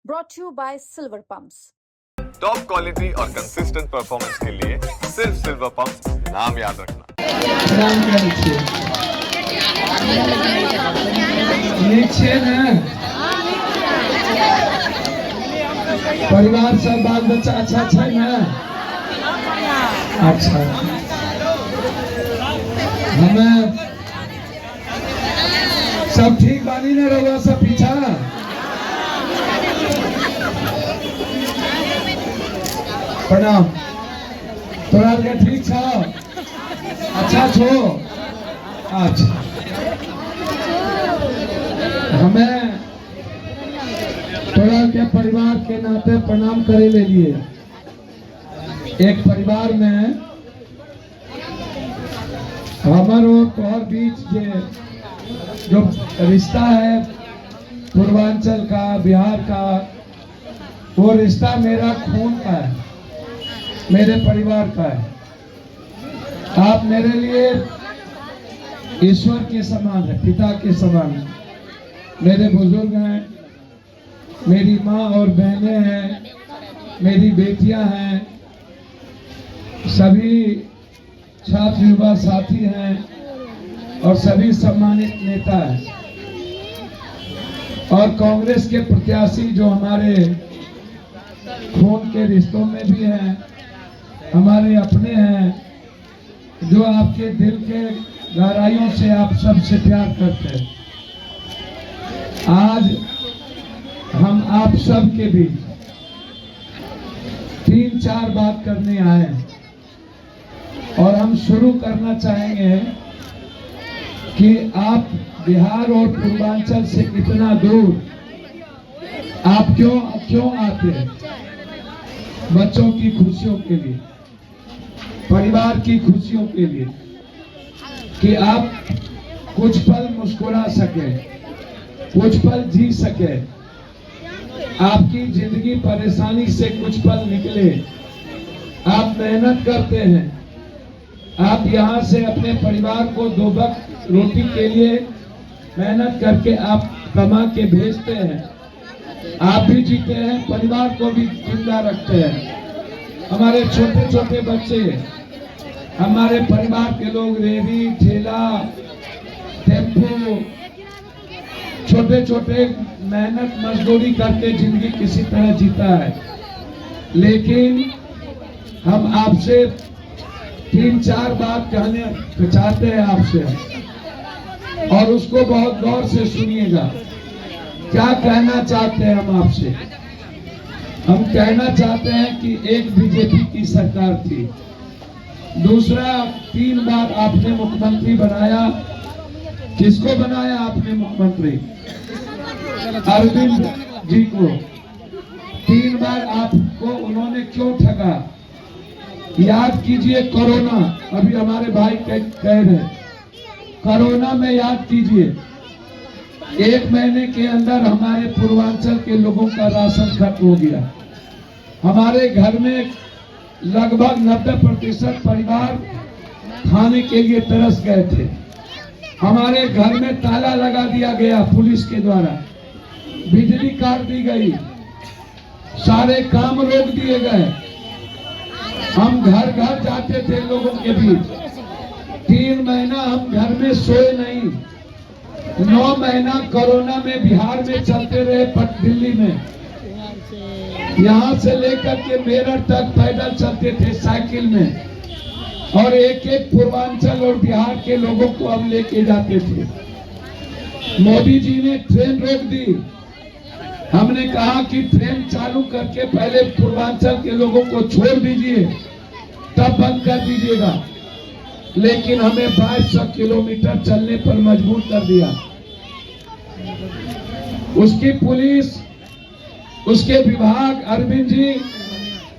brought to you by Silver Pumps. Top quality और consistent performance के लिए सिर्फ सिल्वर पंप्स नाम याद रखना। परिवार सब बाल बच्चा अच्छा है ना? अच्छा, हमें सब ठीक बानी ने रहुआ सब पीछा प्रणाम। तोरा के ठीक छो? अच्छा छो? अच्छा, हमें तोरा के परिवार के नाते प्रणाम करे ले लिए। एक परिवार में हमारे और तोहर बीच जो रिश्ता है पूर्वांचल का, बिहार का, वो रिश्ता मेरा खून का है, मेरे परिवार का है। आप मेरे लिए ईश्वर के समान है, पिता के समान है। मेरे बुजुर्ग हैं, मेरी माँ और बहनें हैं, मेरी बेटियां हैं, सभी छात्र युवा साथी हैं और सभी सम्मानित नेता हैं और कांग्रेस के प्रत्याशी जो हमारे खून के रिश्तों में भी हैं, हमारे अपने हैं, जो आपके दिल के गहराइयों से आप सबसे प्यार करते हैं। आज हम आप सब के बीच 3-4 बात करने आए हैं और हम शुरू करना चाहेंगे कि आप बिहार और पूर्वांचल से इतना दूर आप क्यों आते हैं? बच्चों की खुशियों के लिए, परिवार की खुशियों के लिए, कि आप कुछ पल मुस्कुरा सके, कुछ पल जी सके, आपकी जिंदगी परेशानी से कुछ पल निकले। आप मेहनत करते हैं, आप यहाँ से अपने परिवार को 2 वक्त रोटी के लिए मेहनत करके आप कमा के भेजते हैं। आप भी जीते हैं, परिवार को भी जिंदा रखते हैं। हमारे छोटे छोटे बच्चे, हमारे परिवार के लोग रेहड़ी, ठेला, टेम्पो, छोटे छोटे मेहनत मजदूरी करके जिंदगी किसी तरह जीता है। लेकिन हम आपसे 3-4 बात कहने चाहते हैं आपसे, और उसको बहुत गौर से सुनिएगा। क्या कहना चाहते हैं हम आपसे? हम कहना चाहते हैं कि एक बीजेपी की सरकार थी, दूसरा 3 बार आपने मुख्यमंत्री बनाया। किसको बनाया आपने मुख्यमंत्री? अरविंद जी को। 3 बार आपको उन्होंने क्यों ठगा? याद कीजिए कोरोना, अभी हमारे भाई कह रहे, कोरोना में याद कीजिए 1 महीने के अंदर हमारे पूर्वांचल के लोगों का राशन खत्म हो गया। हमारे घर में लगभग 90% परिवार खाने के लिए तरस गए थे। हमारे घर में ताला लगा दिया गया पुलिस के द्वारा, बिजली काट दी गई, सारे काम रोक दिए गए। हम घर घर जाते थे लोगों के बीच। 3 महीना हम घर में सोए नहीं। 9 महीना कोरोना में बिहार में चलते रहे, दिल्ली में, यहाँ से लेकर के मेरठ तक पैदल चलते थे साइकिल में, और एक पूर्वांचल और बिहार के लोगों को हम लेके जाते थे। मोदी जी ने ट्रेन रोक दी। हमने कहा कि ट्रेन चालू करके पहले पूर्वांचल के लोगों को छोड़ दीजिए, तब बंद कर दीजिएगा। लेकिन हमें 2200 किलोमीटर चलने पर मजबूर कर दिया। उसकी पुलिस, उसके विभाग, अरविंद जी,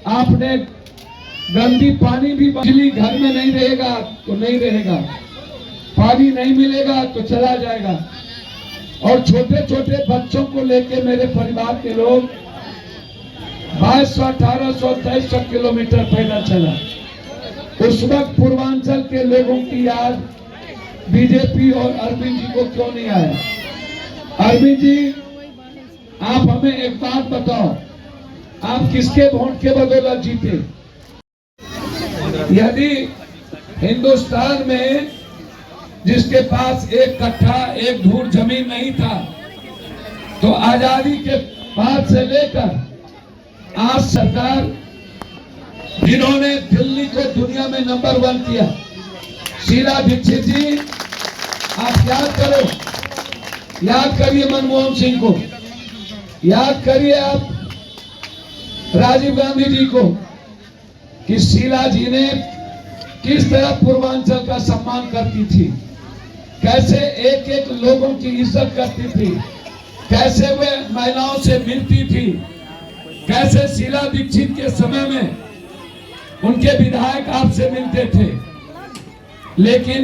आपने गंदी पानी भी, बिजली घर में नहीं रहेगा तो नहीं रहेगा, पानी नहीं मिलेगा तो चला जाएगा। और छोटे छोटे बच्चों को लेके मेरे परिवार के लोग 2200, 1800, 2300 किलोमीटर पैदल चला। उस वक्त पूर्वांचल के लोगों की याद बीजेपी और अरविंद जी को क्यों नहीं आया? अरविंद जी आप हमें एक बात बताओ, आप किसके वोट के बदौलत जीते? यदि हिंदुस्तान में जिसके पास एक कट्ठा एक धूर जमीन नहीं था, तो आजादी के बाद से लेकर आज सरकार जिन्होंने दिल्ली को दुनिया में नंबर 1 किया, शीला दीक्षित जी, आप याद करो, याद करिए मनमोहन सिंह को, याद करिए आप राजीव गांधी जी को, कि शीला जी ने किस तरह पूर्वांचल का सम्मान करती थी, कैसे एक एक लोगों की इज्जत करती थी, कैसे वे महिलाओं से मिलती थी, कैसे शीला दीक्षित के समय में उनके विधायक आपसे मिलते थे। लेकिन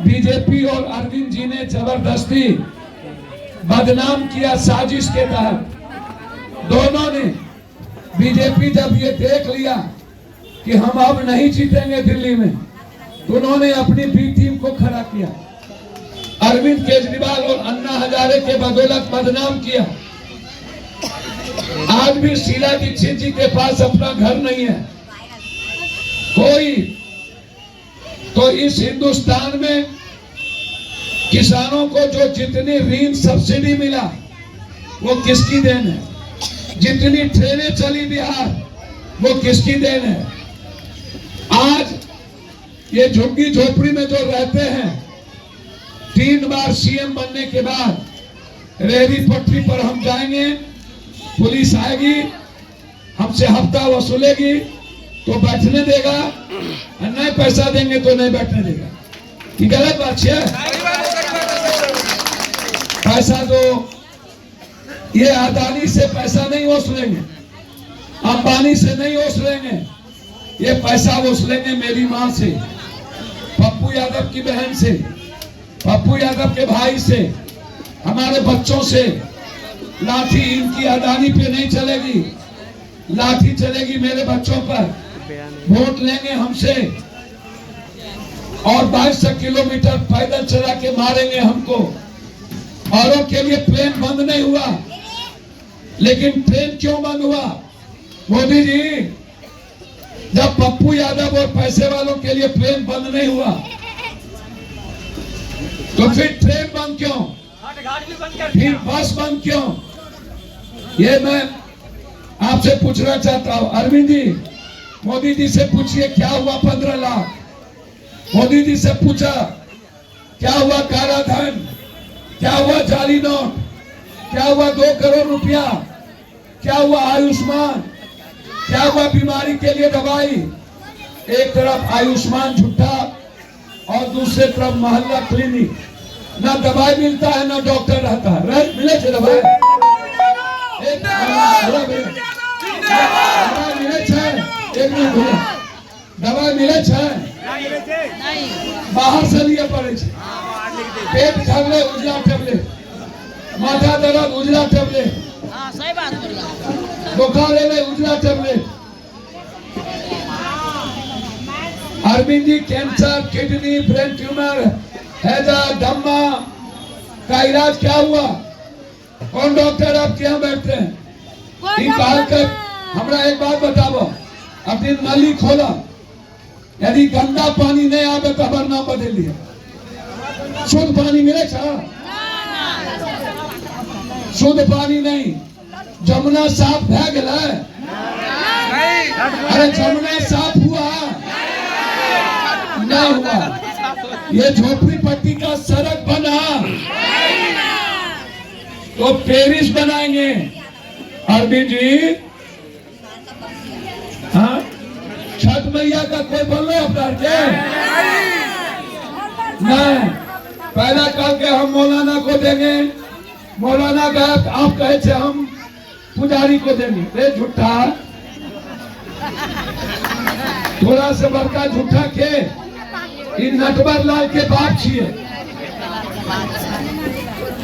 बीजेपी और अरविंद जी ने जबरदस्ती बदनाम किया साजिश के तहत। दोनों ने, बीजेपी जब ये देख लिया कि हम अब नहीं जीतेंगे दिल्ली में, तो उन्होंने अपनी बी टीम को खड़ा किया, अरविंद केजरीवाल और अन्ना हजारे के बदौलत बदनाम किया। आज भी शीला दीक्षित जी के पास अपना घर नहीं है कोई, तो इस हिंदुस्तान में किसानों को जो जितनी ऋण सब्सिडी मिला वो किसकी देन है? जितनी ट्रेनें चली बिहार वो किसकी देन है? आज ये झुग्गी झोपड़ी में जो रहते हैं, 3 बार सीएम बनने के बाद रेहड़ी पटरी पर हम जाएंगे, पुलिस आएगी, हमसे हफ्ता वसूलेगी तो बैठने देगा, नहीं पैसा देंगे तो नहीं बैठने देगा। ये गलत बात है। पैसा दो, ये अदानी से पैसा नहीं वसूलेंगे, अंबानी से नहीं वसूलेंगे, ये पैसा वसूलेंगे मेरी माँ से, पप्पू यादव की बहन से, पप्पू यादव के भाई से, हमारे बच्चों से। लाठी इनकी अदानी पे नहीं चलेगी, लाठी चलेगी मेरे बच्चों पर। वोट लेंगे हमसे और 2200 किलोमीटर पैदल चला के मारेंगे हमको। औरों के लिए प्लेन बंद नहीं हुआ, लेकिन ट्रेन क्यों बंद हुआ? मोदी जी, जब पप्पू यादव और पैसे वालों के लिए प्लेन बंद नहीं हुआ, तो फिर ट्रेन बंद क्यों? फिर बस बंद क्यों? ये मैं आपसे पूछना चाहता हूं। अरविंद जी, मोदी जी से पूछिए क्या हुआ 15 लाख? मोदी जी से पूछा क्या हुआ काला धन, क्या हुआ जाली नोट, क्या हुआ 2 करोड़ रुपया, क्या हुआ आयुष्मान, क्या हुआ बीमारी के लिए दवाई? एक तरफ आयुष्मान झूठा और दूसरे तरफ मोहल्ला क्लिनिक, ना दवाई मिलता है ना डॉक्टर रहता है। मिले थे दवाई, दवाई मिले छे, बाहर से लिए पड़े छे। पेट खगले उजला टेबलेट, माथा दर्द उजला टेबलेट, बुखार ले उजला tablet. Arvind ji, cancer, kidney, brain tumour, हैजा, दम्मा का इलाज क्या हुआ? कौन डॉक्टर आपके यहाँ बैठते हैं? हमरा एक बात बताओ, अपनी नाली खोला, यदि गंदा पानी नहीं आवे तो हमार नाम बदल लिया। शुद्ध पानी मिले छा? शुद्ध पानी नहीं। जमुना साफ भै गया? अरे जमुना साफ हुआ? नहीं हुआ। ये झोपड़ी पट्टी का सड़क बना तो पेरिस बनाएंगे। अरविंद जी, हाँ, छठ मैया का कोई बोल अपना के नहीं। पहला कल के हम मौलाना को देंगे, मौलाना का आप कहे थे हम पुजारी को देंगे। रे झूठा, थोड़ा से बड़का झूठा के इन नटवर लाल के बाप छिए।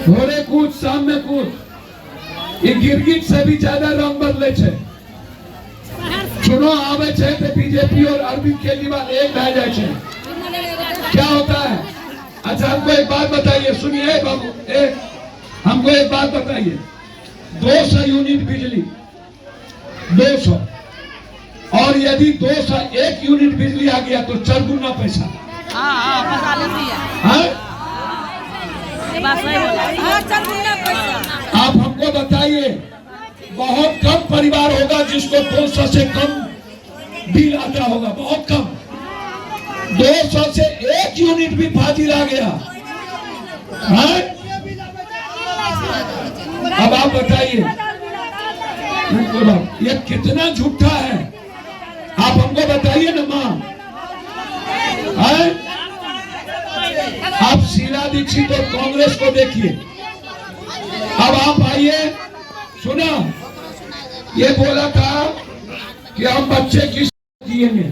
घोड़े कूद सामने कूद, ये गिरगिट से भी ज्यादा रंग बदले छे। चुनाव आवे छे तो बीजेपी और अरविंद केजरीवाल एक रह जाए छे। क्या होता है? अच्छा, हमको एक बात बताइए, सुनिए बाबू, हमको एक बात बताइए। 200 यूनिट बिजली, 200, और यदि 201 यूनिट बिजली आ गया तो 4 गुना पैसा। फंसा लेती है। हाँ? ये बात सही बोला। 4 गुना पैसा। आप हमको बताइए, बहुत कम परिवार होगा जिसको 200 से कम बिल आता होगा, बहुत कम। 200 से 1 यूनिट भी फाजिल आ गया। हाँ? अब आप बताइए ये कितना झूठा है, आप हमको बताइए ना माँ। आप शीला दीक्षित और कांग्रेस को देखिए। अब आप आइए, सुना ये बोला था कि हम बच्चे की जिएंगे,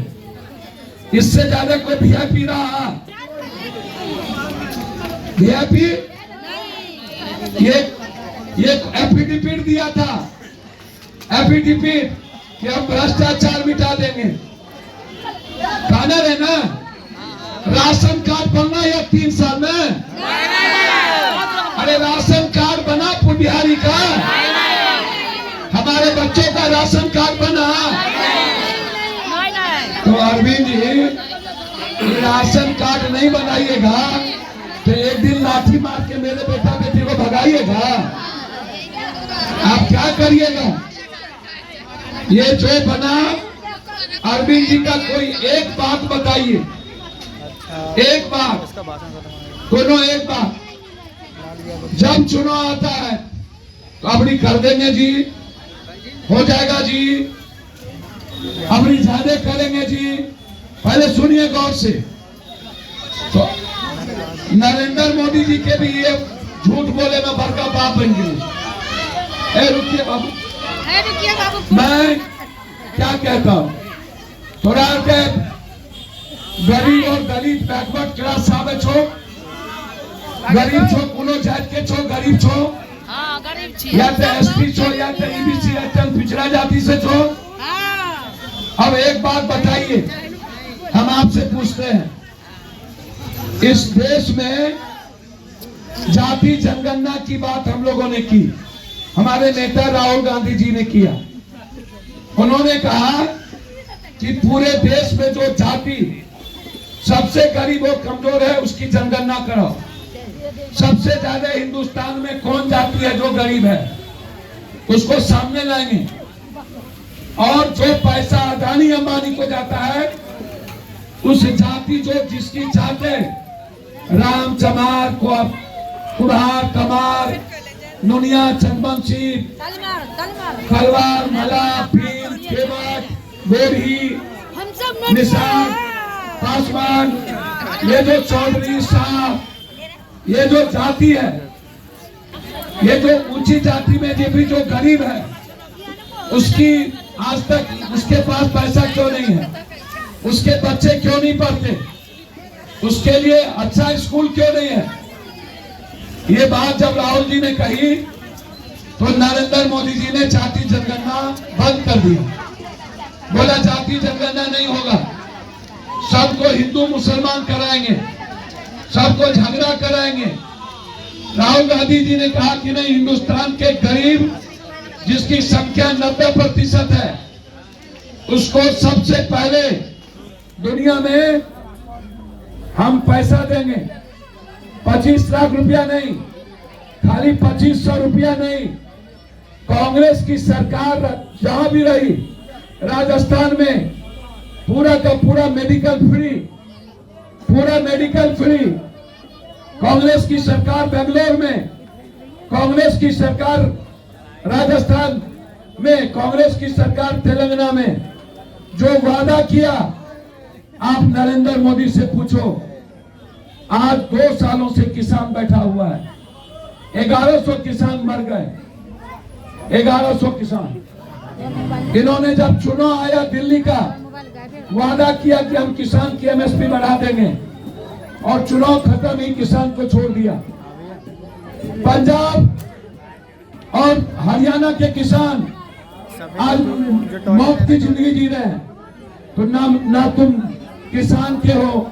इससे ज्यादा कोई वीआईपी रहा? वीआईपी ये एफिडेविट दिया था, एफिडेविट कि हम भ्रष्टाचार मिटा देंगे। खाना रहना, राशन कार्ड बनना या 3 साल में? अरे राशन कार्ड बना बिहारी का, हमारे बच्चों का राशन कार्ड बना। तो अरविंद जी राशन कार्ड नहीं बनाइएगा तो एक दिन लाठी मार के मेरे बेटा बेटी को भगाइएगा, आप क्या करिएगा? ये जो बना, अरविंद जी का कोई एक बात बताइए, एक बात, कोनो एक बात। जब चुनाव आता है तो अपनी कर देंगे जी, हो जाएगा जी, अपनी ज्यादा करेंगे जी। पहले सुनिए गौर से, तो नरेंद्र मोदी जी के भी ये झूठ बोले में बड़का बाप बन गए। रुकिए बाबू, मैं क्या कहता हूँ, थोड़ा के गरीब और दलित बैकवर्ड क्लास साबे छो, गरीब छो, कोनो जात के छो, गरीब छो, या तो एसटी छो, या तो ईबीसी, या तो पिछड़ा जाति से छो। अब एक बात बताइए, हम आपसे पूछते हैं, इस देश में जाति जनगणना की बात हम लोगों ने की, हमारे नेता राहुल गांधी जी ने किया। उन्होंने कहा कि पूरे देश में जो जाति सबसे गरीब और कमजोर है उसकी जनगणना करो। सबसे ज्यादा हिंदुस्तान में कौन जाति है जो गरीब है, उसको सामने लाएंगे। और जो पैसा अदानी अंबानी को जाता है, उस जाति जो जिसकी चाहते राम चमार को कुम्हार कमार नुनिया चंदवंशी खलवार मला भीम केवट गोरी निशान पासवान, ये जो चौधरी शाह, ये जो जाति है, ये जो ऊंची जाति में ये भी जो गरीब है, उसकी आज तक उसके पास पैसा क्यों नहीं है, उसके बच्चे क्यों नहीं पढ़ते, उसके लिए अच्छा स्कूल क्यों नहीं है? ये बात जब राहुल जी ने कही तो नरेंद्र मोदी जी ने जाति जनगणना बंद कर दिया। बोला जाति जनगणना नहीं होगा, सबको हिंदू मुसलमान कराएंगे, सबको झगड़ा कराएंगे। राहुल गांधी जी ने कहा कि नहीं, हिंदुस्तान के गरीब जिसकी संख्या 90% है, उसको सबसे पहले दुनिया में हम पैसा देंगे। 25 लाख रुपया नहीं, खाली 2500 रुपया नहीं। कांग्रेस की सरकार जहां भी रही, राजस्थान में पूरा का पूरा मेडिकल फ्री, पूरा मेडिकल फ्री। कांग्रेस की सरकार बेंगलोर में, कांग्रेस की सरकार राजस्थान में, कांग्रेस की सरकार तेलंगाना में जो वादा किया, आप नरेंद्र मोदी से पूछो। आज 2 सालों से किसान बैठा हुआ है, 1100 किसान मर गए, 1100 किसान। इन्होंने जब चुनाव आया दिल्ली का, वादा किया कि हम किसान की एमएसपी बढ़ा देंगे, और चुनाव खत्म ही किसान को छोड़ दिया। पंजाब और हरियाणा के किसान आज मौत की जिंदगी जी रहे हैं। तो ना तुम किसान के हो।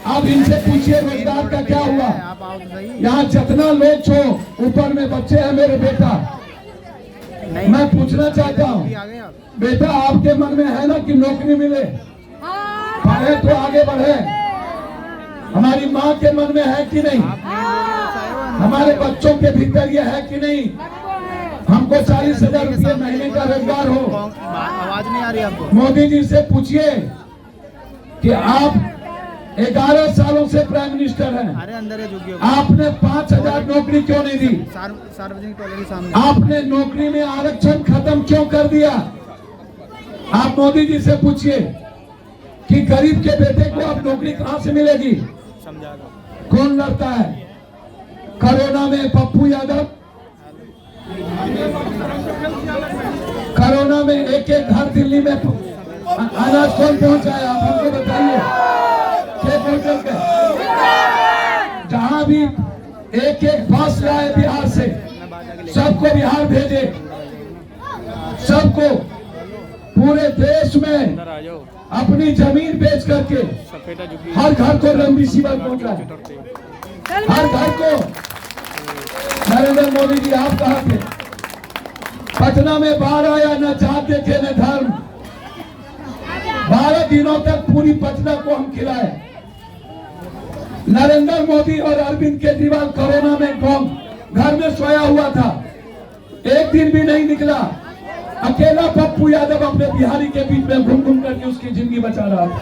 आप इनसे पूछिए रोजगार का क्या हुआ। यहाँ जितना लोग छो, ऊपर में बच्चे हैं मेरे बेटा, मैं पूछना चाहता हूँ, बेटा आपके मन में है ना कि नौकरी मिले, पढ़े तो आगे बढ़े। हमारी माँ के मन में है कि नहीं? हमारे बच्चों के भीतर ये है कि नहीं? हमको 40,000 रुपये महीने का रोजगार हो। आवाज नहीं आ रही आपको? मोदी जी से पूछिए कि आप 11 सालों से प्राइम मिनिस्टर हैं, अरे अंदर है झुकी आपने 5,000 नौकरी क्यों नहीं दी? सार्वजनिक टॉयलेट के सामने आपने नौकरी में आरक्षण खत्म क्यों कर दिया? आप मोदी जी से पूछिए कि गरीब के बेटे को अब नौकरी कहां से मिलेगी? समझागा कौन लड़ता है? कोरोना में पप्पू यादव, कोरोना में एक घर दिल्ली में अनाज कौन पहुंचाया? आप हमको बताइए। जहां भी एक बस लाए बिहार से, सबको बिहार भेजे, सबको पूरे देश में अपनी जमीन बेच करके हर घर को रेमडेसिविर पहुंचाए, हर घर को। नरेंद्र मोदी जी आप कहाँ थे? पटना में बाढ़ आया, न जात देखे न धर्म। 12 दिनों तक पूरी पटना को हम खिलाए। नरेंद्र मोदी और अरविंद केजरीवाल कोरोना में घर में सोया हुआ था, एक दिन भी नहीं निकला। अकेला पप्पू यादव अपने बिहारी के बीच में घूम घूम करके उसकी जिंदगी बचा रहा था।